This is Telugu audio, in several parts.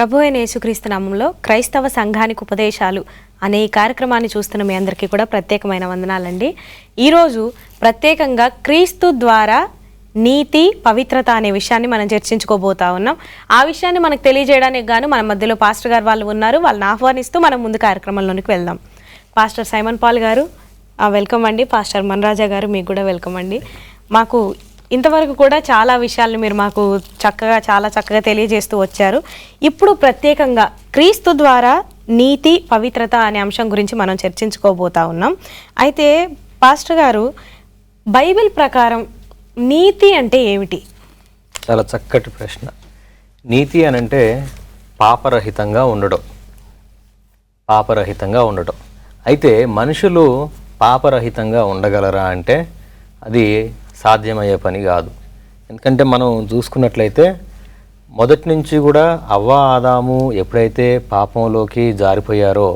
ప్రభు అయిన యేసుక్రీస్తు నామంలో క్రైస్తవ సంఘానికి ఉపదేశాలు అనే ఈ కార్యక్రమాన్ని చూస్తున్న మీ అందరికీ కూడా ప్రత్యేకమైన వందనాలండి. ఈరోజు ప్రత్యేకంగా క్రీస్తు ద్వారా నీతి పవిత్రత అనే విషయాన్ని మనం చర్చించుకోబోతా ఉన్నాం. ఆ విషయాన్ని మనకు తెలియజేయడానికి గాను మన మధ్యలో పాస్టర్ గారు వాళ్ళు ఉన్నారు. వాళ్ళని ఆహ్వానిస్తూ మనం ముందు కార్యక్రమంలోనికి వెళ్దాం. పాస్టర్ సైమన్ పాల్ గారు వెల్కమ్ అండి. పాస్టర్ మన్రాజా గారు మీకు కూడా వెల్కమ్ అండి. మాకు ఇంతవరకు కూడా చాలా విషయాలను మీరు మాకు చాలా చక్కగా తెలియజేస్తూ వచ్చారు. ఇప్పుడు ప్రత్యేకంగా క్రీస్తు ద్వారా నీతి పవిత్రత అనే అంశం గురించి మనం చర్చించుకోబోతా ఉన్నాం. అయితే పాస్టర్ గారు, బైబిల్ ప్రకారం నీతి అంటే ఏమిటి? చాలా చక్కటి ప్రశ్న. నీతి అనంటే పాపరహితంగా ఉండడం. అయితే మనుషులు పాపరహితంగా ఉండగలరా అంటే అది సాధ్యమయ్యే పని కాదు. ఎందుకంటే మనం చూసుకున్నట్లయితే మొదటి నుంచి కూడా అవ్వ ఆదాము ఎప్పుడైతే పాపంలోకి జారిపోయారో,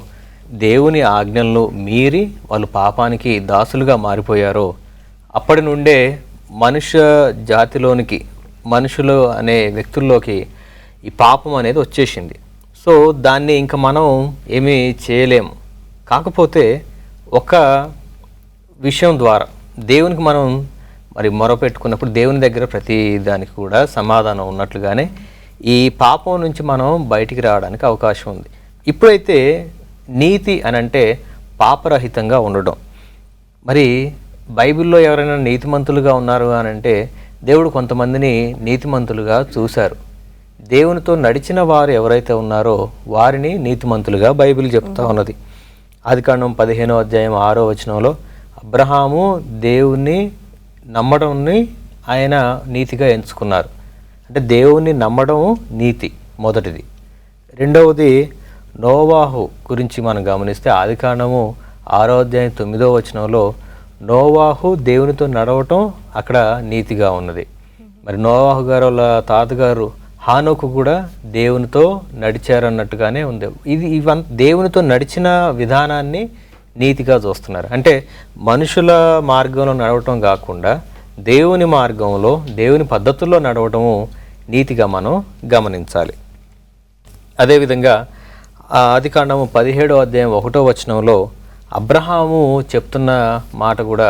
దేవుని ఆజ్ఞలను మీరి వాళ్ళు పాపానికి దాసులుగా మారిపోయారో, అప్పటి నుండే మనుష్య జాతిలోనికి, మనుషులు అనే వ్యక్తుల్లోకి ఈ పాపం అనేది వచ్చేసింది. సో దాన్ని ఇంకా మనం ఏమీ చేయలేము. కాకపోతే ఒక విషయం ద్వారా దేవునికి మనం మరి మొరపెట్టుకున్నప్పుడు దేవుని దగ్గర ప్రతి దానికి కూడా సమాధానం ఉన్నట్లుగానే ఈ పాపం నుంచి మనం బయటికి రావడానికి అవకాశం ఉంది. ఇప్పుడైతే నీతి అనంటే పాపరహితంగా ఉండడం. మరి బైబిల్లో ఎవరైనా నీతిమంతులుగా ఉన్నారు అనంటే దేవుడు కొంతమందిని నీతిమంతులుగా చూశారు. దేవునితో నడిచిన వారు ఎవరైతే ఉన్నారో వారిని నీతిమంతులుగా బైబిల్ చెప్తా ఉన్నది. ఆదికాండం 15వ అధ్యాయం 6వ వచనంలో అబ్రహాము దేవుణ్ణి నమ్మడంని ఆయన నీతిగా ఎంచుకున్నారు. అంటే దేవుణ్ణి నమ్మడం నీతి మొదటిది. రెండవది నోవాహు గురించి మనం గమనిస్తే ఆదికాండము 6వ అధ్యాయం 9వ వచనంలో నోవాహు దేవునితో నడవటం అక్కడ నీతిగా ఉన్నది. మరి నోవాహు గారు వాళ్ళ తాతగారు హానోకు కూడా దేవునితో నడిచారన్నట్టుగానే ఉంది. దేవునితో నడిచిన విధానాన్ని నీతిగా చూస్తున్నారు. అంటే మనుషుల మార్గంలో నడవటం కాకుండా దేవుని మార్గంలో, దేవుని పద్ధతుల్లో నడవటము నీతిగా మనం గమనించాలి. అదేవిధంగా ఆదికాండము 17వ అధ్యాయం 1వ వచనంలో అబ్రహాము చెప్తున్న మాట కూడా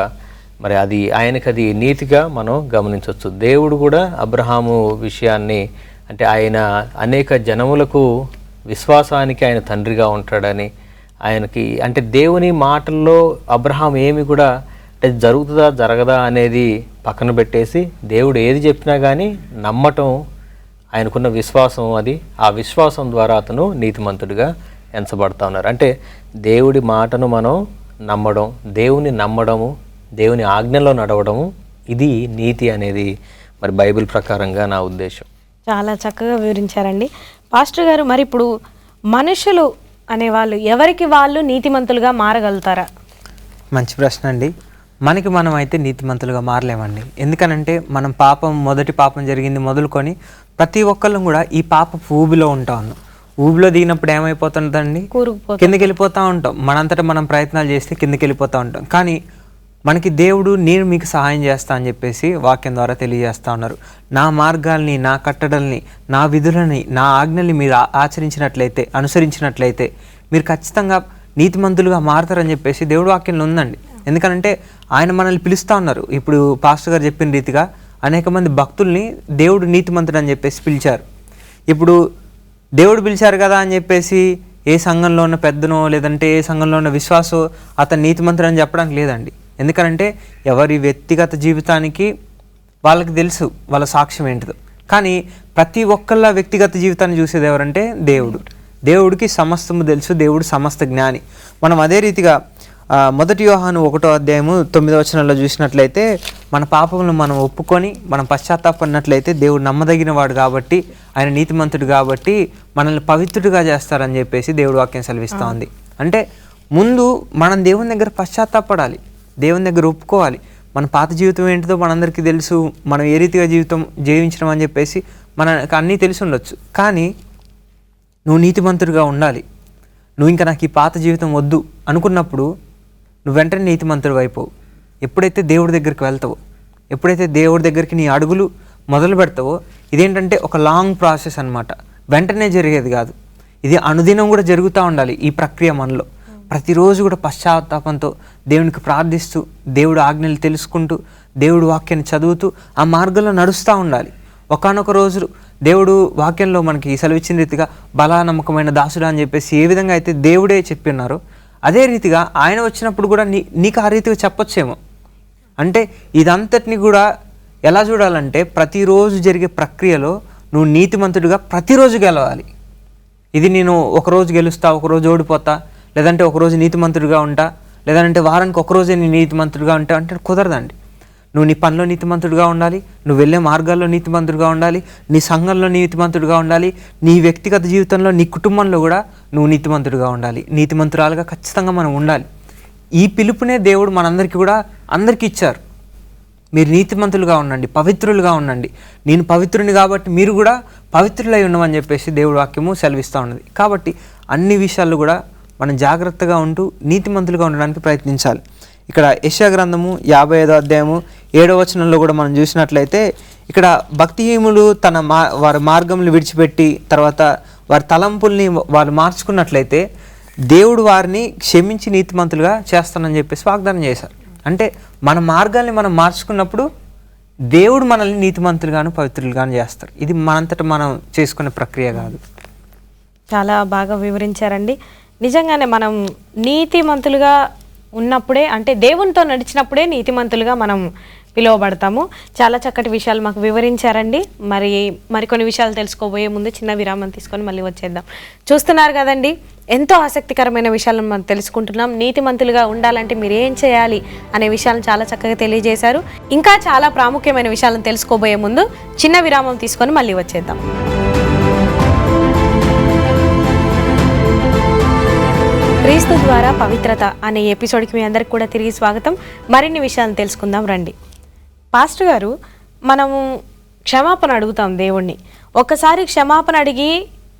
మరి ఆయనకి నీతిగా మనం గమనించవచ్చు. దేవుడు కూడా అబ్రహాము విషయాన్ని, అంటే ఆయన అనేక జనములకు విశ్వాసానికి ఆయన తండ్రిగా ఉంటాడని, ఆయనకి అంటే దేవుని మాటల్లో అబ్రహాం ఏమి కూడా అంటే జరుగుతుందా జరగదా అనేది పక్కన పెట్టేసి దేవుడు ఏది చెప్పినా కానీ నమ్మటం, ఆయనకున్న విశ్వాసం, ఆ విశ్వాసం ద్వారా అతను నీతిమంతుడిగా ఎంచబడతా ఉన్నారు. అంటే దేవుడి మాటను మనం నమ్మడం, దేవుని నమ్మడము, దేవుని ఆజ్ఞలో నడవడము, ఇది నీతి అనేది మరి బైబిల్ ప్రకారంగా నా ఉద్దేశం. చాలా చక్కగా వివరించారండి పాస్టర్ గారు. మరి ఇప్పుడు మనుషులు అనేవాళ్ళు ఎవరికి వాళ్ళు నీతిమంతులుగా మారగలుగుతారా? మంచి ప్రశ్న అండి. మనం అయితే నీతిమంతులుగా మారలేమండి. ఎందుకనంటే మనం మొదటి పాపం జరిగింది మొదలుకొని ప్రతి ఒక్కళ్ళం కూడా ఈ పాప ఊబిలో ఉంటా ఉన్నాం. ఊబిలో దిగినప్పుడు ఏమైపోతుందండి, కిందకి వెళ్ళిపోతూ ఉంటాం. మనంతటా మనం ప్రయత్నాలు చేస్తే కిందకి వెళ్ళిపోతూ ఉంటాం. కానీ మనకి దేవుడు నేను మీకు సహాయం చేస్తా అని చెప్పేసి వాక్యం ద్వారా తెలియజేస్తూ ఉన్నారు. నా మార్గాల్ని, నా కట్టడల్ని, నా విధులని, నా ఆజ్ఞల్ని మీరు ఆచరించినట్లయితే, అనుసరించినట్లయితే మీరు ఖచ్చితంగా నీతిమంతులుగా మారతారని చెప్పేసి దేవుడు వాక్యంలో ఉందండి. ఎందుకనంటే ఆయన మనల్ని పిలుస్తూ ఉన్నారు. ఇప్పుడు పాస్టర్ గారు చెప్పిన రీతిగా అనేక మంది భక్తుల్ని దేవుడు నీతిమంతుడు అని చెప్పేసి పిలిచారు. ఇప్పుడు దేవుడు పిలిచారు కదా అని చెప్పేసి ఏ సంఘంలో ఉన్న పెద్దనో లేదంటే ఏ సంఘంలో ఉన్న విశ్వాసో అతను నీతిమంతుడు అని చెప్పడానికి లేదండి. ఎందుకనంటే ఎవరి వ్యక్తిగత జీవితానికి వాళ్ళకి తెలుసు వాళ్ళ సాక్ష్యం ఏంటిదో. కానీ ప్రతి ఒక్కళ్ళ వ్యక్తిగత జీవితాన్ని చూసేది ఎవరంటే దేవుడికి సమస్తము తెలుసు. దేవుడు సమస్త జ్ఞాని. మనం అదే రీతిగా 1 యోహాను 1వ అధ్యాయము 9వ వచనంలో చూసినట్లయితే మన పాపములను మనం ఒప్పుకొని మనం పశ్చాత్తాపడినట్లయితే దేవుడు నమ్మదగిన వాడు కాబట్టి, ఆయన నీతిమంతుడు కాబట్టి మనల్ని పవిత్రుడిగా చేస్తారని చెప్పేసి దేవుడు వాక్యం సెలవిస్తూ ఉంది. అంటే ముందు మనం దేవుని దగ్గర పశ్చాత్తాపడాలి, దేవుని దగ్గర ఒప్పుకోవాలి. మన పాత జీవితం ఏంటిదో మనందరికీ తెలుసు, మనం ఏ రీతిగా జీవించడం అని చెప్పేసి మనకు అన్నీ తెలిసి ఉండొచ్చు. కానీ నువ్వు నీతిమంతుడిగా ఉండాలి. నువ్వు ఇంకా నాకు ఈ పాత జీవితం వద్దు అనుకున్నప్పుడు నువ్వు వెంటనే నీతిమంతుడు అయిపోవు. ఎప్పుడైతే దేవుడి దగ్గరికి వెళ్తావో, ఎప్పుడైతే దేవుడి దగ్గరికి నీ అడుగులు మొదలు పెడతావో, ఇదేంటంటే ఒక లాంగ్ ప్రాసెస్ అన్నమాట. వెంటనే జరిగేది కాదు. ఇది అనుదినం కూడా జరుగుతూ ఉండాలి. ఈ ప్రక్రియ మనలో ప్రతిరోజు కూడా పశ్చాత్తాపంతో దేవునికి ప్రార్థిస్తూ, దేవుడు ఆజ్ఞలు తెలుసుకుంటూ, దేవుడు వాక్యాన్ని చదువుతూ ఆ మార్గంలో నడుస్తూ ఉండాలి. ఒకానొక రోజు దేవుడు వాక్యంలో మనకి సెలవిచ్చిన రీతిగా బలా నమ్మకమైన దాసుడా అని చెప్పేసి ఏ విధంగా అయితే దేవుడే చెప్పి ఉన్నారో అదే రీతిగా ఆయన వచ్చినప్పుడు కూడా నీకు ఆ రీతిగా చెప్పొచ్చేమో. అంటే ఇదంతటిని కూడా ఎలా చూడాలంటే ప్రతిరోజు జరిగే ప్రక్రియలో నువ్వు నీతిమంతుడిగా ప్రతిరోజు గెలవాలి. ఇది నేను ఒకరోజు గెలుస్తా, ఒకరోజు ఓడిపోతా, లేదంటే ఒకరోజు నీతిమంతుడిగా ఉంటా, లేదంటే వారానికి ఒకరోజే నేను నీతిమంతుడిగా ఉంటా అంటే కుదరదండి. నువ్వు నీ పనిలో నీతిమంతుడిగా ఉండాలి, నువ్వు వెళ్ళే మార్గాల్లో నీతిమంతుడిగా ఉండాలి, నీ సంఘంలో నీతిమంతుడిగా ఉండాలి, నీ వ్యక్తిగత జీవితంలో నీ కుటుంబంలో కూడా నువ్వు నీతిమంతుడిగా ఉండాలి, నీతిమంతురాలుగా ఖచ్చితంగా మనం ఉండాలి. ఈ పిలుపునే దేవుడు మనందరికీ కూడా అందరికీ ఇచ్చారు. మీరు నీతిమంతులుగా ఉండండి, పవిత్రులుగా ఉండండి, నేను పవిత్రుని కాబట్టి మీరు కూడా పవిత్రులై ఉండమని చెప్పేసి దేవుడు వాక్యము సెలవిస్తూ ఉన్నది. కాబట్టి అన్ని విషయాల్లో కూడా మనం జాగ్రత్తగా ఉంటూ నీతిమంతులుగా ఉండడానికి ప్రయత్నించాలి. ఇక్కడ యెషయా గ్రంథము 55వ అధ్యాయము 7వ వచనంలో కూడా మనం చూసినట్లయితే ఇక్కడ భక్తిహీనులు వారి మార్గములు విడిచిపెట్టి తర్వాత వారి తలంపుల్ని వారు మార్చుకున్నట్లయితే దేవుడు వారిని క్షమించి నీతిమంతులుగా చేస్తానని చెప్పేసి వాగ్దానం చేశారు. అంటే మన మార్గాల్ని మనం మార్చుకున్నప్పుడు దేవుడు మనల్ని నీతిమంతులుగాను పవిత్రులుగాను చేస్తారు. ఇది మనంతటా మనం చేసుకునే ప్రక్రియ కాదు. చాలా బాగా వివరించారండి. నిజంగానే మనం నీతిమంతులుగా ఉన్నప్పుడే, అంటే దేవునితో నడిచినప్పుడే నీతిమంతులుగా మనం పిలువబడతాము. చాలా చక్కటి విషయాలు మాకు వివరించారండి. మరికొన్ని విషయాలు తెలుసుకోబోయే ముందు చిన్న విరామం తీసుకొని మళ్ళీ వచ్చేద్దాం. చూస్తున్నారు కదండి, ఎంతో ఆసక్తికరమైన విషయాలను మనం తెలుసుకుంటున్నాం. నీతిమంతులుగా ఉండాలంటే మీరు ఏం చేయాలి అనే విషయాలను చాలా చక్కగా తెలియజేశారు. ఇంకా చాలా ప్రాముఖ్యమైన విషయాలను తెలుసుకోబోయే ముందు చిన్న విరామం తీసుకొని మళ్ళీ వచ్చేద్దాం. క్రీస్తు ద్వారా పవిత్రత అనే ఎపిసోడ్కి మీ అందరికి కూడా తిరిగి స్వాగతం. మరిన్ని విషయాలను తెలుసుకుందాం రండి. పాస్టర్ గారు, మనము క్షమాపణ అడుగుతాం దేవుణ్ణి. ఒక్కసారి క్షమాపణ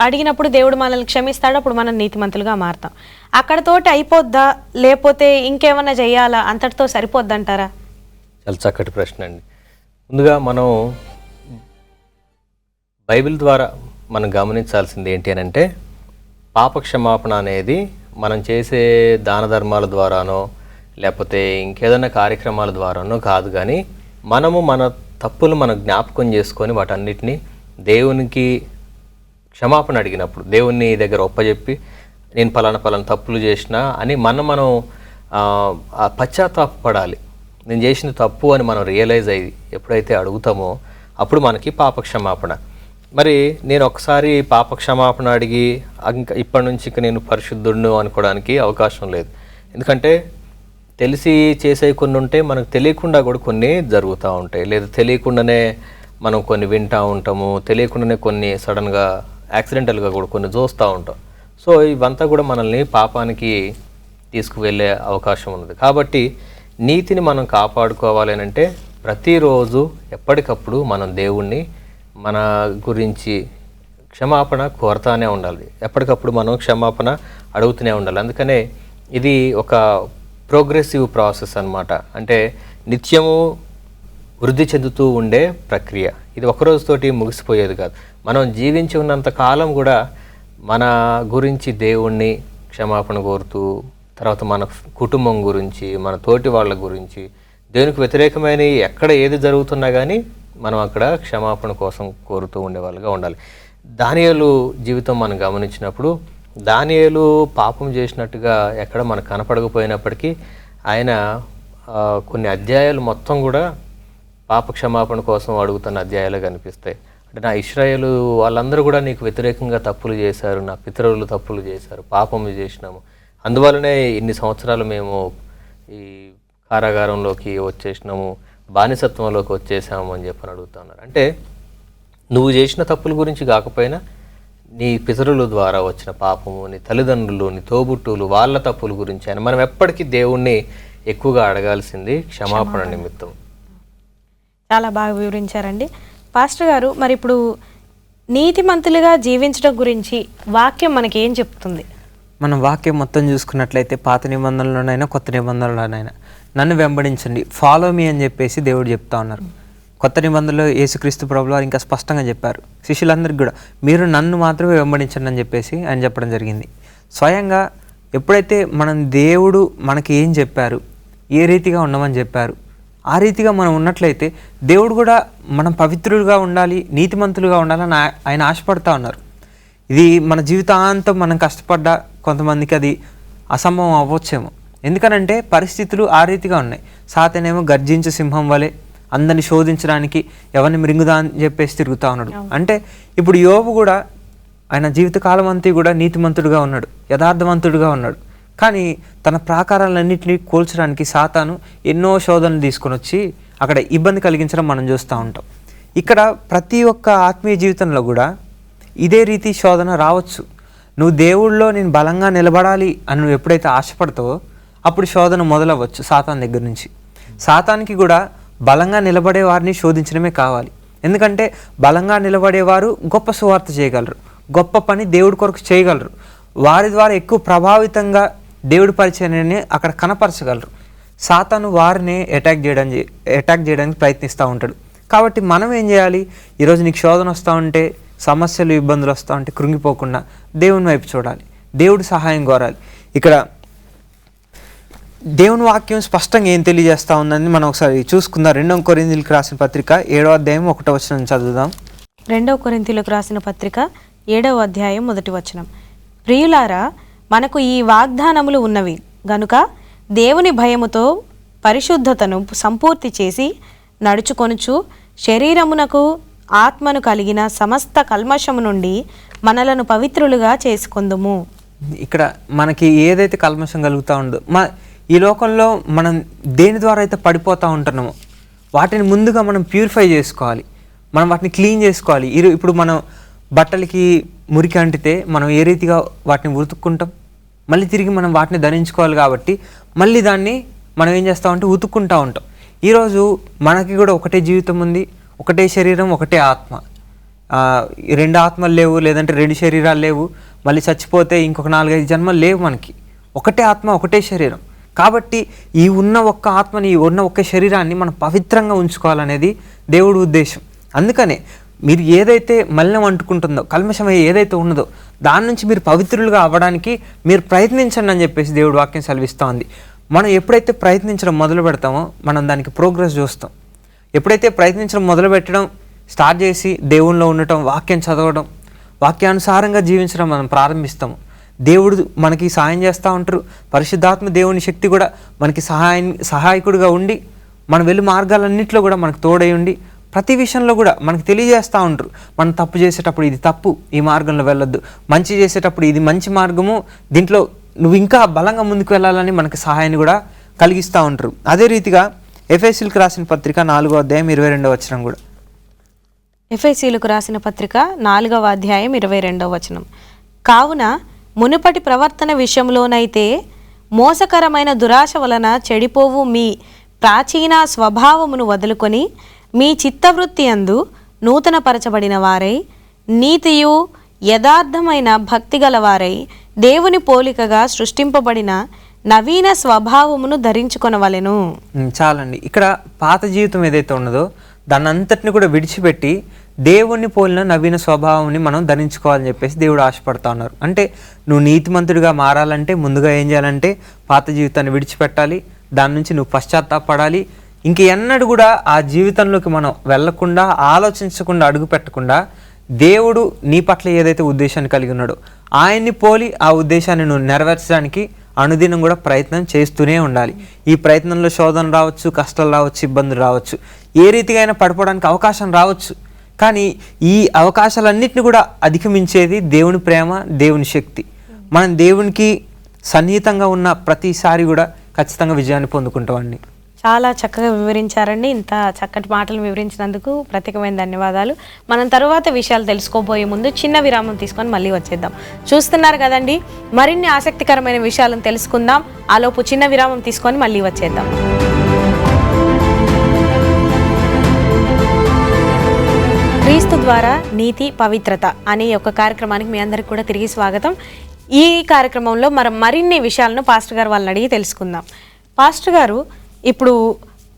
అడిగినప్పుడు దేవుడు మనల్ని క్షమిస్తాడు, అప్పుడు మనం నీతిమంతులుగా మారుతాం. అక్కడతోటి అయిపోద్దా, లేకపోతే ఇంకేమన్నా చేయాలా, అంతటితో సరిపోద్దంటారా? చాలా చక్కటి ప్రశ్న అండి. ముందుగా మనం బైబిల్ ద్వారా మనం గమనించాల్సింది ఏంటి అని అంటే, పాప క్షమాపణ అనేది మనం చేసే దాన ధర్మాల ద్వారానో లేకపోతే ఇంకేదైనా కార్యక్రమాల ద్వారానో కాదు, కానీ మనము మన తప్పులు మనం జ్ఞాపకం చేసుకొని వాటన్నిటినీ దేవునికి క్షమాపణ అడిగినప్పుడు, దేవుని దగ్గర ఒప్పజెప్పి నేను పలానా తప్పులు చేసినా అని మనం పశ్చాత్తాపడాలి. నేను చేసిన తప్పు అని మనం రియలైజ్ అయ్యి ఎప్పుడైతే అడుగుతామో అప్పుడు మనకి పాప క్షమాపణ. మరి నేను ఒకసారి పాప క్షమాపణ అడిగి ఇంకా ఇప్పటి నుంచి నేను పరిశుద్ధుడును అనుకోవడానికి అవకాశం లేదు. ఎందుకంటే తెలిసి చేసే కొన్ని ఉంటే మనకు తెలియకుండా కూడా కొన్ని జరుగుతూ ఉంటాయి, లేదా తెలియకుండానే మనం కొన్ని వింటూ ఉంటాము, తెలియకుండానే కొన్ని సడన్గా యాక్సిడెంటల్గా కూడా కొన్ని చూస్తూ ఉంటాం. సో ఇవంతా కూడా మనల్ని పాపానికి తీసుకువెళ్ళే అవకాశం ఉన్నది. కాబట్టి నీతిని మనం కాపాడుకోవాలి అని అంటే ప్రతిరోజు ఎప్పటికప్పుడు మనం దేవుణ్ణి మన గురించి క్షమాపణ కోరుతానే ఉండాలి. ఎప్పటికప్పుడు మనం క్షమాపణ అడుగుతూనే ఉండాలి. అందుకనే ఇది ఒక ప్రోగ్రెసివ్ ప్రాసెస్ అన్నమాట. అంటే నిత్యము వృద్ధి చెందుతూ ఉండే ప్రక్రియ. ఇది ఒకరోజుతోటి ముగిసిపోయేది కాదు. మనం జీవించి ఉన్నంత కాలం కూడా మన గురించి దేవుణ్ణి క్షమాపణ కోరుతూ, తర్వాత మన కుటుంబం గురించి, మన తోటి వాళ్ళ గురించి, దేవునికి వ్యతిరేకమైన ఎక్కడ ఏది జరుగుతున్నా కానీ మనం అక్కడ క్షమాపణ కోసం కోరుతూ ఉండేవాళ్ళుగా ఉండాలి. దానియేలు జీవితం మనం గమనించినప్పుడు దానియేలు పాపం చేసినట్టుగా ఎక్కడ మనకు కనపడకపోయినప్పటికీ ఆయన కొన్ని అధ్యాయాలు మొత్తం కూడా పాప క్షమాపణ కోసం అడుగుతున్న అధ్యాయాలు కనిపిస్తాయి. అంటే నా ఇశ్రాయేలు వాళ్ళందరూ కూడా నీకు వ్యతిరేకంగా తప్పులు చేశారు, నా పితరులు తప్పులు చేశారు, పాపము చేసినాము, అందువల్లనే ఇన్ని సంవత్సరాలు మేము ఈ కారాగారంలోకి వచ్చేసినాము, బానిసత్వంలోకి వచ్చేసాము అని చెప్పని అడుగుతున్నారు. అంటే నువ్వు చేసిన తప్పుల గురించి కాకపోయినా నీ పితరుల ద్వారా వచ్చిన పాపము, నీ తల్లిదండ్రులు, నీ తోబుట్టువులు, వాళ్ళ తప్పుల గురించి అని మనం ఎప్పటికీ దేవుణ్ణి ఎక్కువగా అడగాల్సింది క్షమాపణ నిమిత్తం. చాలా బాగా వివరించారండి పాస్టర్ గారు. మరి ఇప్పుడు నీతిమంతులుగా జీవించడం గురించి వాక్యం మనకి ఏం చెప్తుంది? మనం వాక్యం మొత్తం చూసుకున్నట్లయితే పాత నిబంధనలోనైనా కొత్త నిబంధనలోనైనా నన్ను వెంబడించండి, ఫాలో మీ అని చెప్పేసి దేవుడు చెప్తా ఉన్నారు. కొత్త నిబంధనలో యేసుక్రీస్తు ప్రభువారు ఇంకా స్పష్టంగా చెప్పారు శిష్యులందరికీ కూడా, మీరు నన్ను మాత్రమే వెంబడించండి అని చెప్పేసి ఆయన చెప్పడం జరిగింది. స్వయంగా ఎప్పుడైతే మనం దేవుడు మనకి ఏం చెప్పారు, ఏ రీతిగా ఉండమని చెప్పారు, ఆ రీతిగా మనం ఉన్నట్లయితే దేవుడు కూడా మనం పవిత్రులుగా ఉండాలి, నీతిమంతులుగా ఉండాలని ఆయన ఆశపడతా ఉన్నారు. ఇది మన జీవితాంతం మనం కష్టపడ్డా కొంతమందికి అది అసంభవం అవ్వచ్చేమో. ఎందుకనంటే పరిస్థితులు ఆ రీతిగా ఉన్నాయి. సాతానేమో గర్జించే సింహం వలె అందరిని శోధించడానికి ఎవరిని మృంగుదా అని చెప్పేసి తిరుగుతూ ఉన్నాడు. అంటే ఇప్పుడు యోబు కూడా ఆయన జీవితకాలం అంతా కూడా నీతిమంతుడుగా ఉన్నాడు, యథార్థవంతుడుగా ఉన్నాడు. కానీ తన ప్రాకారాలన్నింటినీ కోల్చడానికి సాతాను ఎన్నో శోధనలు తీసుకొని వచ్చి అక్కడ ఇబ్బంది కలిగించడం మనం చూస్తూ ఉంటాం. ఇక్కడ ప్రతి ఒక్క ఆత్మీయ జీవితంలో కూడా ఇదే రీతి శోధన రావచ్చు. నువ్వు దేవుళ్ళలో నేను బలంగా నిలబడాలి అని నువ్వు ఎప్పుడైతే ఆశపడతావో అప్పుడు శోధన మొదలవ్వచ్చు సాతాన్ దగ్గర నుంచి. సాతానికి కూడా బలంగా నిలబడే వారిని శోధించడమే కావాలి. ఎందుకంటే బలంగా నిలబడేవారు గొప్ప సువార్త చేయగలరు, గొప్ప పని దేవుడి కొరకు చేయగలరు, వారి ద్వారా ఎక్కువ ప్రభావితంగా దేవుడి పరిచయాన్ని అక్కడ కనపరచగలరు. సాతాను వారిని అటాక్ చేయడానికి ప్రయత్నిస్తూ ఉంటాడు. కాబట్టి మనం ఏం చేయాలి? ఈరోజు నీకు శోధన వస్తూ ఉంటే, సమస్యలు ఇబ్బందులు వస్తూ ఉంటే కృంగిపోకుండా దేవుని వైపు చూడాలి, దేవుడి సహాయం కోరాలి. ఇక్కడ దేవుని వాక్యం స్పష్టంగా ఏం తెలియజేస్తూ ఉందని మనం ఒకసారి చూసుకుందాం. 2 కొరింథీయులకు రాసిన పత్రిక 7వ అధ్యాయం 1వ వచనం చదువుదాం. 2 కొరింథీయులకు రాసిన పత్రిక 7వ అధ్యాయం 1వ వచనం. ప్రియులారా, మనకు ఈ వాగ్దానములు ఉన్నవి గనుక దేవుని భయముతో పరిశుద్ధతను సంపూర్తి చేసి నడుచుకొనుచు శరీరమునకు ఆత్మను కలిగిన సమస్త కల్మషము నుండి మనలను పవిత్రులుగా చేసుకొందుము. ఇక్కడ మనకి ఏదైతే కల్మషం కలుగుతూ ఉందో, ఈ లోకంలో మనం దేని ద్వారా అయితే పడిపోతూ ఉంటున్నామో వాటిని ముందుగా మనం ప్యూరిఫై చేసుకోవాలి, మనం వాటిని క్లీన్ చేసుకోవాలి. ఇప్పుడు మనం బట్టలకి మురికి అంటితే మనం ఏ రీతిగా వాటిని ఉతుక్కుంటాం, మళ్ళీ తిరిగి మనం వాటిని ధరించుకోవాలి. కాబట్టి మళ్ళీ దాన్ని మనం ఏం చేస్తామంటే ఉతుక్కుంటూ ఉంటాం. ఈరోజు మనకి కూడా ఒకటే జీవితం ఉంది, ఒకటే శరీరం, ఒకటే ఆత్మ. 2 ఆత్మలు లేవు, లేదంటే 2 శరీరాలు లేవు, మళ్ళీ చచ్చిపోతే ఇంకొక 4-5 జన్మలు లేవు. మనకి ఒకటే ఆత్మ, ఒకటే శరీరం. కాబట్టి ఈ ఉన్న ఒక్క ఆత్మని, ఈ ఉన్న ఒక్క శరీరాన్ని మనం పవిత్రంగా ఉంచుకోవాలనేది దేవుడి ఉద్దేశం. అందుకనే మీరు ఏదైతే మలినం అంటుకుంటుందో, కల్మషమై ఏదైతే ఉన్నదో దాని నుంచి మీరు పవిత్రులుగా అవ్వడానికి మీరు ప్రయత్నించండి అని చెప్పేసి దేవుడి వాక్యం సెలవిస్తూ ఉంది. మనం ఎప్పుడైతే ప్రయత్నించడం మొదలు పెడతామో మనం దానికి ప్రోగ్రెస్ చూస్తాం. ఎప్పుడైతే ప్రయత్నించడం మొదలు పెట్టడం స్టార్ట్ చేసి దేవునిలో ఉండటం, వాక్యం చదవడం, వాక్యానుసారంగా జీవించడం మనం ప్రారంభిస్తాము, దేవుడు మనకి సహాయం చేస్తూ ఉంటారు. పరిశుద్ధాత్మ దేవుని శక్తి కూడా మనకి సహాయకుడిగా ఉండి మన వెళ్ళి మార్గాలన్నింటిలో కూడా మనకు తోడై ఉండి ప్రతి విషయంలో కూడా మనకు తెలియజేస్తూ ఉంటారు. మనం తప్పు చేసేటప్పుడు ఇది తప్పు, ఈ మార్గంలో వెళ్ళొద్దు, మంచి చేసేటప్పుడు ఇది మంచి మార్గము, దీంట్లో నువ్వు ఇంకా బలంగా ముందుకు వెళ్ళాలని మనకి సహాయాన్ని కూడా కలిగిస్తూ ఉంటారు. అదే రీతిగా ఎఫెసీయులకు రాసిన పత్రిక 4వ అధ్యాయం 22వ వచనం కూడా. ఎఫెసీయులకు రాసిన పత్రిక 4వ అధ్యాయం 22వ వచనం. కావున మునుపటి ప్రవర్తన విషయంలోనైతే మోసకరమైన దురాశ వలన చెడిపోవు మీ ప్రాచీన స్వభావమును వదులుకొని మీ చిత్తవృత్తి యందు నూతనపరచబడిన వారై నీతియు యథార్థమైన భక్తి గలవారై దేవుని పోలికగా సృష్టింపబడిన నవీన స్వభావమును ధరించుకొనవలెను. చాలండి. ఇక్కడ పాత జీవితం ఏదైతే ఉన్నదో దాన్ని అంతటిని కూడా విడిచిపెట్టి దేవుణ్ణి పోలిన నవీన స్వభావాన్ని మనం ధరించుకోవాలని చెప్పేసి దేవుడు ఆశపడతా ఉన్నారు. అంటే నువ్వు నీతిమంతుడిగా మారాలంటే ముందుగా ఏం చేయాలంటే పాత జీవితాన్ని విడిచిపెట్టాలి, దాని నుంచి నువ్వు పశ్చాత్తాపడాలి. ఇంక ఎన్నడూ కూడా ఆ జీవితంలోకి మనం వెళ్లకుండా, ఆలోచించకుండా, అడుగు పెట్టకుండా దేవుడు నీ పట్ల ఏదైతే ఉద్దేశాన్ని కలిగి ఉన్నాడో ఆయన్ని పోలి ఆ ఉద్దేశాన్ని నువ్వు నెరవేర్చడానికి అనుదినం కూడా ప్రయత్నం చేస్తూనే ఉండాలి. ఈ ప్రయత్నంలో శోధన రావచ్చు, కష్టాలు రావచ్చు, ఇబ్బందులు రావచ్చు, ఏ రీతిగా అయినా పడిపోవడానికి అవకాశం రావచ్చు. కానీ ఈ అవకాశాలన్నింటినీ కూడా అధిగమించేది దేవుని ప్రేమ, దేవుని శక్తి. మనం దేవునికి సన్నిహితంగా ఉన్న ప్రతిసారి కూడా ఖచ్చితంగా విజయాన్ని పొందుకుంటామండి. చాలా చక్కగా వివరించారండి. ఇంత చక్కటి మాటలు వివరించినందుకు ప్రత్యేకమైన ధన్యవాదాలు. మనం తరువాత విషయాలు తెలుసుకోబోయే ముందు చిన్న విరామం తీసుకొని మళ్ళీ వచ్చేద్దాం. చూస్తున్నారు కదండి, మరిన్ని ఆసక్తికరమైన విషయాలను తెలుసుకుందాం. ఆలోపు చిన్న విరామం తీసుకొని మళ్ళీ వచ్చేద్దాం. క్రీస్తు ద్వారా నీతి పవిత్రత అనే ఒక కార్యక్రమానికి మీ అందరికి కూడా తిరిగి స్వాగతం. ఈ కార్యక్రమంలో మరిన్ని విషయాలను పాస్టర్ గారు వాళ్ళని అడిగి తెలుసుకుందాం. పాస్టర్ గారు, ఇప్పుడు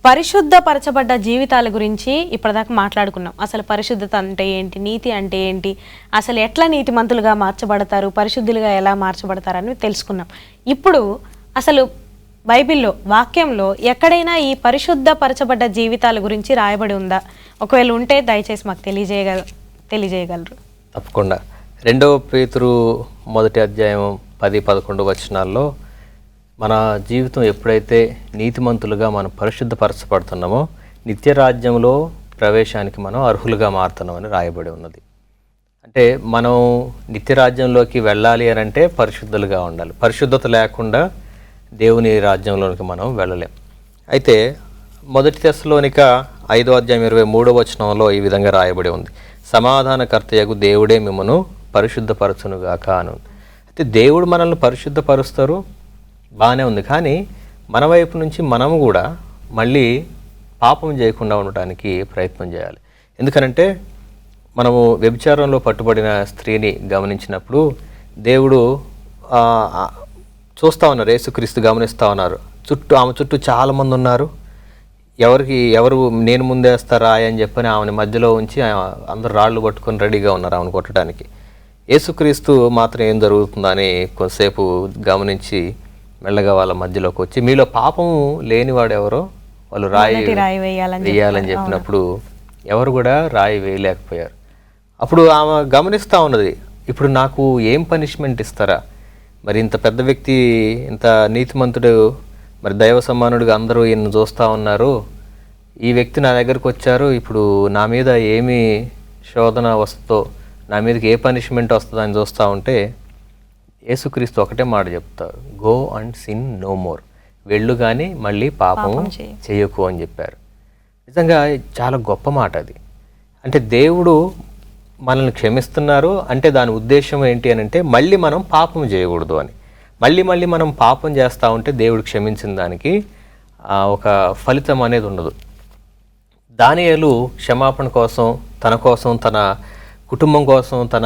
పరిశుద్ధపరచబడ్డ జీవితాల గురించి ఇప్పటిదాకా మాట్లాడుకున్నాం. అసలు పరిశుద్ధత అంటే ఏంటి, నీతి అంటే ఏంటి, అసలు ఎట్లా నీతిమంతులుగా మార్చబడతారు, పరిశుద్ధులుగా ఎలా మార్చబడతారని తెలుసుకున్నాం. ఇప్పుడు అసలు బైబిల్లో, వాక్యంలో ఎక్కడైనా ఈ పరిశుద్ధపరచబడ్డ జీవితాల గురించి రాయబడి ఉందా? ఒకవేళ ఉంటే దయచేసి మాకు తెలియజేయగలరు. తప్పకుండా. 2 పేతురు 1 అధ్యాయం 10-11 వచనాల్లో మన జీవితం ఎప్పుడైతే నీతిమంతులుగా మనం పరిశుద్ధపరచబడుతున్నామో నిత్య రాజ్యంలో ప్రవేశానికి మనం అర్హులుగా మారుతున్నామని రాయబడి ఉన్నది. అంటే మనం నిత్య రాజ్యంలోకి వెళ్ళాలి అని అంటే పరిశుద్ధులుగా ఉండాలి. పరిశుద్ధత లేకుండా దేవుని రాజ్యంలోనికి మనం వెళ్ళలేం. అయితే 1 తెస్సలోనిక 5వ అధ్యాయం 23వ వచనంలో ఈ విధంగా రాయబడి ఉంది, సమాధానకర్తయగు దేవుడే మిమ్మను పరిశుద్ధపరచునుగాక అను. అయితే దేవుడు మనల్ని పరిశుద్ధపరుస్తారు, బాగానే ఉంది. కానీ మన వైపు నుంచి మనము కూడా మళ్ళీ పాపం చేయకుండా ఉండటానికి ప్రయత్నం చేయాలి. ఎందుకనంటే మనము వ్యభిచారంలో పట్టుబడిన స్త్రీని గమనించినప్పుడు దేవుడు చూస్తూ ఉన్నారు, యేసుక్రీస్తు గమనిస్తూ ఉన్నారు. ఆమె చుట్టూ చాలామంది ఉన్నారు. ఎవరు నేను ముందేస్తారా అని చెప్పని ఆమెను మధ్యలో ఉంచి అందరు రాళ్ళు పట్టుకొని రెడీగా ఉన్నారు ఆమెను కొట్టడానికి. యేసుక్రీస్తు మాత్రం ఏం జరుగుతుందని కొంతసేపు గమనించి మెల్లగా వాళ్ళ మధ్యలోకి వచ్చి, మీలో పాపం లేనివాడు ఎవరో వాళ్ళు రాయి వేయాలని చెప్పినప్పుడు ఎవరు కూడా రాయి వేయలేకపోయారు. అప్పుడు ఆమె గమనిస్తూ ఉన్నది, ఇప్పుడు నాకు ఏం పనిష్మెంట్ ఇస్తారా? మరి ఇంత పెద్ద వ్యక్తి, ఇంత నీతిమంతుడు, మరి దైవ సమానుడిగా అందరూ ఈయన చూస్తూ ఉన్నారు, ఈ వ్యక్తి నా దగ్గరకు వచ్చారు, ఇప్పుడు నా మీద ఏమి శోధన వస్తుందో, నా మీదకి ఏ పనిష్మెంట్ వస్తుందో అని చూస్తూ ఉంటే యేసుక్రీస్తు ఒకటే మాట చెప్తారు, go and sin no more, వెళ్ళు కానీ మళ్ళీ పాపం చేయకు అని చెప్పారు. నిజంగా చాలా గొప్ప మాట అది. అంటే దేవుడు మనల్ని క్షమిస్తున్నారు అంటే దాని ఉద్దేశం ఏంటి అని అంటే మళ్ళీ మనం పాపం చేయకూడదు అని. మళ్ళీ మనం పాపం చేస్తూ ఉంటే దేవుడు క్షమించిన దానికి ఒక ఫలితం అనేది ఉండదు. దానియేలు క్షమాపణ కోసం, తన కుటుంబం కోసం, తన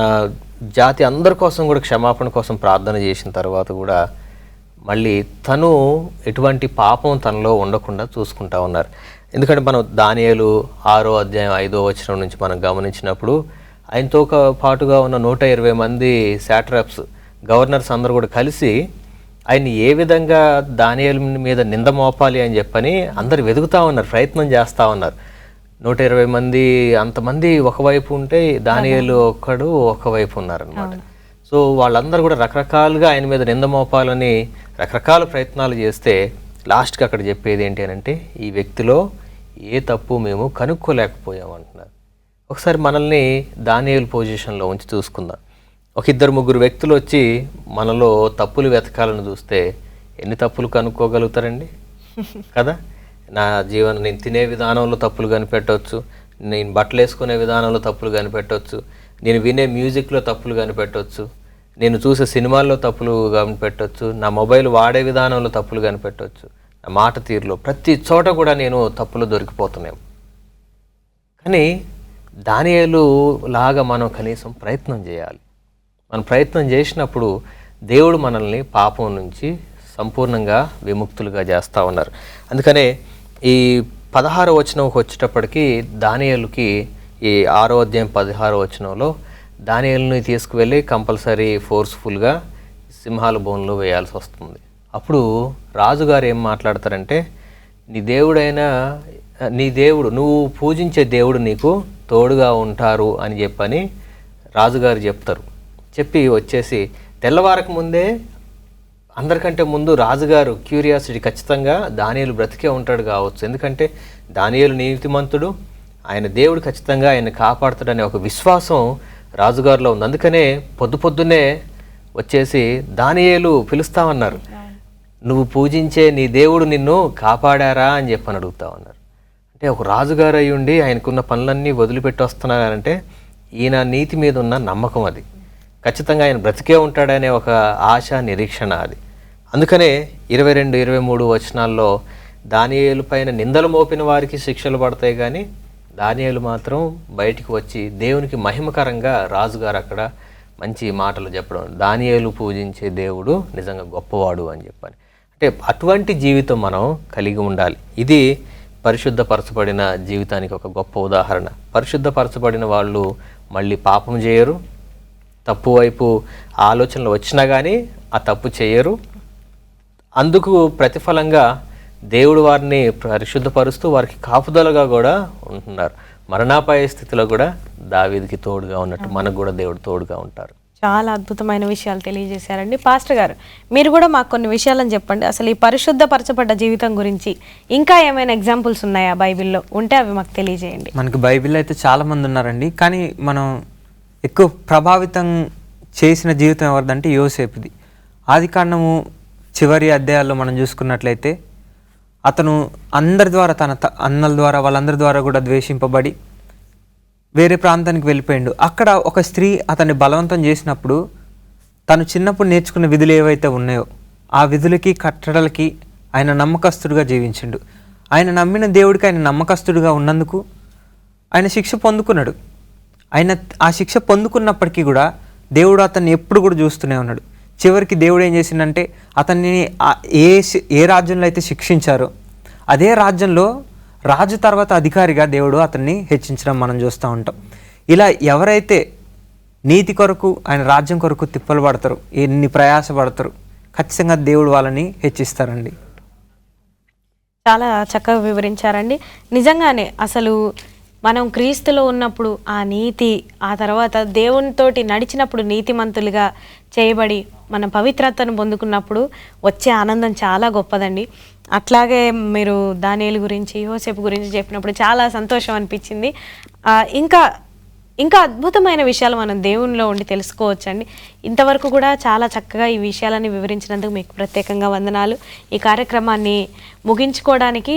జాతి అందరి కోసం కూడా క్షమాపణ కోసం ప్రార్థన చేసిన తర్వాత కూడా మళ్ళీ తను ఎటువంటి పాపం తనలో ఉండకుండా చూసుకుంటా ఉన్నారు. ఎందుకంటే మనం దానియేలు 6వ అధ్యాయం 5వ వచనం నుంచి మనం గమనించినప్పుడు ఆయనతో పాటుగా ఉన్న 120 మంది శాట్రాప్స్, గవర్నర్స్ అందరూ కూడా కలిసి ఆయన్ని ఏ విధంగా దానియేలు మీద నింద మోపాలి అని చెప్పని అందరు వెతుకుతూ ఉన్నారు, ప్రయత్నం చేస్తూ ఉన్నారు. 120 మంది, అంతమంది ఒకవైపు ఉంటే దానియేలు ఒక్కడు ఒకవైపు ఉన్నారనమాట. సో వాళ్ళందరూ కూడా రకరకాలుగా ఆయన మీద నింద మోపాలని రకరకాల ప్రయత్నాలు చేస్తే లాస్ట్కి అక్కడ చెప్పేది ఏంటి అని అంటే ఈ వ్యక్తిలో ఏ తప్పు మేము కనుక్కోలేకపోయాం అంటున్నారు. ఒకసారి మనల్ని దానియేలు పొజిషన్లో ఉంచి చూసుకుందాం. 1-2-3 వ్యక్తులు వచ్చి మనలో తప్పులు వెతకాలని చూస్తే ఎన్ని తప్పులు కనుక్కోగలుగుతారండి కదా? నేను తినే విధానంలో తప్పులు కనిపెట్టవచ్చు, నేను బట్టలు వేసుకునే విధానంలో తప్పులు కనిపెట్టవచ్చు, నేను వినే మ్యూజిక్లో తప్పులు కనిపెట్టవచ్చు, నేను చూసే సినిమాల్లో తప్పులు కనిపెట్టవచ్చు, నా మొబైల్ వాడే విధానంలో తప్పులు కనిపెట్టవచ్చు, నా మాట తీరులో ప్రతి చోట కూడా నేను తప్పులు దొరికిపోతున్నాం. కానీ దానియేలు లాగా మనం కనీసం ప్రయత్నం చేయాలి. మనం ప్రయత్నం చేసినప్పుడు దేవుడు మనల్ని పాపం నుంచి సంపూర్ణంగా విముక్తులుగా చేస్తూ ఉన్నారు. అందుకనే ఈ 16వ వచనంకి వచ్చేటప్పటికి దానియేలుకి ఈ 6వ అధ్యాయం 16వ వచనంలో దానియేలుని తీసుకువెళ్ళి కంపల్సరీ ఫోర్స్ఫుల్గా సింహాల బోన్లో వేయాల్సి వస్తుంది. అప్పుడు రాజుగారు ఏం మాట్లాడతారంటే నీ దేవుడు నువ్వు పూజించే దేవుడు నీకు తోడుగా ఉంటారు అని చెప్పని రాజుగారు చెప్తారు. చెప్పి వచ్చేసి తెల్లవారక ముందే అందరికంటే ముందు రాజుగారు క్యూరియాసిటీ, ఖచ్చితంగా దానియేలు బ్రతికే ఉంటాడు కావచ్చు, ఎందుకంటే దానియేలు నీతిమంతుడు, ఆయన దేవుడు ఖచ్చితంగా ఆయన కాపాడుతాడనే ఒక విశ్వాసం రాజుగారిలో ఉంది. అందుకనే పొద్దున్నే వచ్చేసి దానియేలు పిలుస్తామన్నారు, నువ్వు పూజించే నీ దేవుడు నిన్ను కాపాడారా అని చెప్పని అడుగుతా ఉన్నారు. అంటే ఒక రాజుగారు అయి ఉండి ఆయనకున్న పనులన్నీ వదిలిపెట్టి వస్తున్నారంటే ఈయన నీతి మీద ఉన్న నమ్మకం అది. ఖచ్చితంగా ఆయన బ్రతికే ఉంటాడనే ఒక ఆశ, నిరీక్షణ అది. అందుకనే 22-23 వచనాల్లో దానియేలు పైన నిందలు మోపిన వారికి శిక్షలు పడతాయి, కానీ దానియేలు మాత్రం బయటికి వచ్చి దేవునికి మహిమకరంగా రాజుగారు అక్కడ మంచి మాటలు చెప్పడం, దానియేలు పూజించే దేవుడు నిజంగా గొప్పవాడు అని చెప్పని. అంటే అటువంటి జీవితం మనం కలిగి ఉండాలి. ఇది పరిశుద్ధపరచబడిన జీవితానికి ఒక గొప్ప ఉదాహరణ. పరిశుద్ధపరచబడిన వాళ్ళు మళ్ళీ పాపం చేయరు, తప్పు వైపు ఆలోచనలు వచ్చినా కానీ ఆ తప్పు చేయరు. అందుకు ప్రతిఫలంగా దేవుడు వారిని పరిశుద్ధపరుస్తూ వారికి కాపుదలగా కూడా ఉంటున్నారు. మరణాపాయ స్థితిలో కూడా దావీదుకి తోడుగా ఉన్నట్టు మనకు కూడా దేవుడు తోడుగా ఉంటారు. చాలా అద్భుతమైన విషయాలు తెలియజేశారండి. పాస్టర్ గారు, మీరు కూడా మాకు కొన్ని విషయాలను చెప్పండి. అసలు ఈ పరిశుద్ధపరచబడ్డ జీవితం గురించి ఇంకా ఏమైనా ఎగ్జాంపుల్స్ ఉన్నాయా బైబిల్లో? ఉంటే అవి మాకు తెలియజేయండి. మనకి బైబిల్లో అయితే చాలామంది ఉన్నారండి, కానీ మనం ఎక్కువ ప్రభావితం చేసిన జీవితం ఎవరిదంటే యోసేపుది. ఆదికాండము చివరి అధ్యాయాల్లో మనం చూసుకున్నట్లయితే అతను అందరి ద్వారా తన అన్నల ద్వారా వాళ్ళందరి ద్వారా కూడా ద్వేషింపబడి వేరే ప్రాంతానికి వెళ్ళిపోయాడు. అక్కడ ఒక స్త్రీ అతన్ని బలవంతం చేసినప్పుడు తను చిన్నప్పుడు నేర్చుకున్న విధులు ఏవైతే ఉన్నాయో ఆ విధులకి కట్టడలకి ఆయన నమ్మకస్తుడిగా జీవించిండు. ఆయన నమ్మిన దేవుడికి ఆయన నమ్మకస్తుడిగా ఉన్నందుకు ఆయన శిక్ష పొందుకున్నాడు. ఆయన ఆ శిక్ష పొందుకున్నప్పటికీ కూడా దేవుడు అతన్ని ఎప్పుడు కూడా చూస్తూనే ఉన్నాడు. చివరికి దేవుడు ఏం చేసిందంటే అతన్ని ఏ రాజ్యంలో అయితే శిక్షించారో అదే రాజ్యంలో రాజు తర్వాత అధికారిగా దేవుడు అతన్ని హెచ్చించడం మనం చూస్తూ ఉంటాం. ఇలా ఎవరైతే నీతి కొరకు ఆయన రాజ్యం కొరకు తిప్పలు పడతారు, ఎన్ని ప్రయాసపడతారు, ఖచ్చితంగా దేవుడు వాళ్ళని హెచ్చిస్తారండి. చాలా చక్కగా వివరించారండి. నిజంగానే అసలు మనం క్రీస్తులో ఉన్నప్పుడు ఆ నీతి, ఆ తర్వాత దేవునితోటి నడిచినప్పుడు నీతిమంతులుగా చేయబడి మనం పవిత్రతను పొందుకున్నప్పుడు వచ్చే ఆనందం చాలా గొప్పదండి. అట్లాగే మీరు దానియేలు గురించి, యోసేపు గురించి చెప్పినప్పుడు చాలా సంతోషం అనిపించింది. ఇంకా ఇంకా అద్భుతమైన విషయాలు మనం దేవునిలో ఉండి తెలుసుకోవచ్చండి. ఇంతవరకు కూడా చాలా చక్కగా ఈ విషయాలని వివరించినందుకు మీకు ప్రత్యేకంగా వందనాలు. ఈ కార్యక్రమాన్ని ముగించుకోవడానికి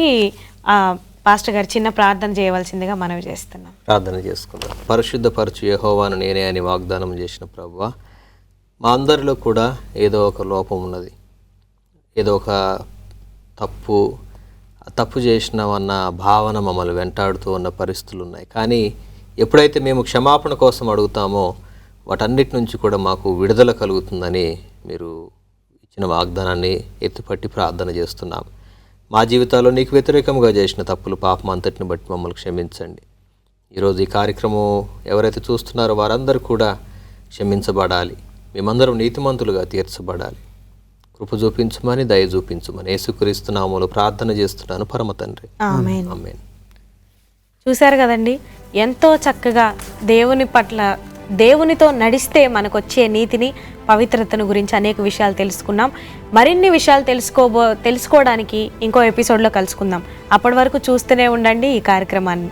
పాస్టర్ గారు చిన్న ప్రార్థన చేయవలసిందిగా మనవి చేస్తున్నాం. ప్రార్థన చేసుకుందాం. పరిశుద్ధపరచు యెహోవాను నేనే అని వాగ్దానం చేసిన ప్రభువా, మా అందరిలో కూడా ఏదో ఒక లోపం ఉన్నది, ఏదో ఒక తప్పు చేసినామన్న భావన మమ్మల్ని వెంటాడుతూ ఉన్న పరిస్థితులు ఉన్నాయి. కానీ ఎప్పుడైతే మేము క్షమాపణ కోసం అడుగుతామో వాటన్నిటి నుంచి కూడా మాకు విడుదల కలుగుతుందని మీరు ఇచ్చిన వాగ్దానాన్ని ఎత్తిపట్టి ప్రార్థన చేస్తున్నాం. మా జీవితాల్లో నీకు వ్యతిరేకంగా చేసిన తప్పులు, పాపం అంతటిని బట్టి మమ్మల్ని క్షమించండి. ఈరోజు ఈ కార్యక్రమం ఎవరైతే చూస్తున్నారో వారందరూ కూడా క్షమించబడాలి, మేమందరం నీతిమంతులుగా తీర్చబడాలి. కృప చూపించమని, దయ చూపించమని యేసుక్రీస్తు నామములో ప్రార్థన చేస్తున్నాను పరమ తండ్రి. ఆమేన్. ఆమేన్. చూశారు కదండి, ఎంతో చక్కగా దేవుని పట్ల, దేవునితో నడిస్తే మనకు వచ్చే నీతిని, పవిత్రతను గురించి అనేక విషయాలు తెలుసుకున్నాం. మరిన్ని విషయాలు తెలుసుకోవడానికి ఇంకో ఎపిసోడ్లో కలుసుకుందాం. అప్పటి వరకు చూస్తూనే ఉండండి ఈ కార్యక్రమాన్ని.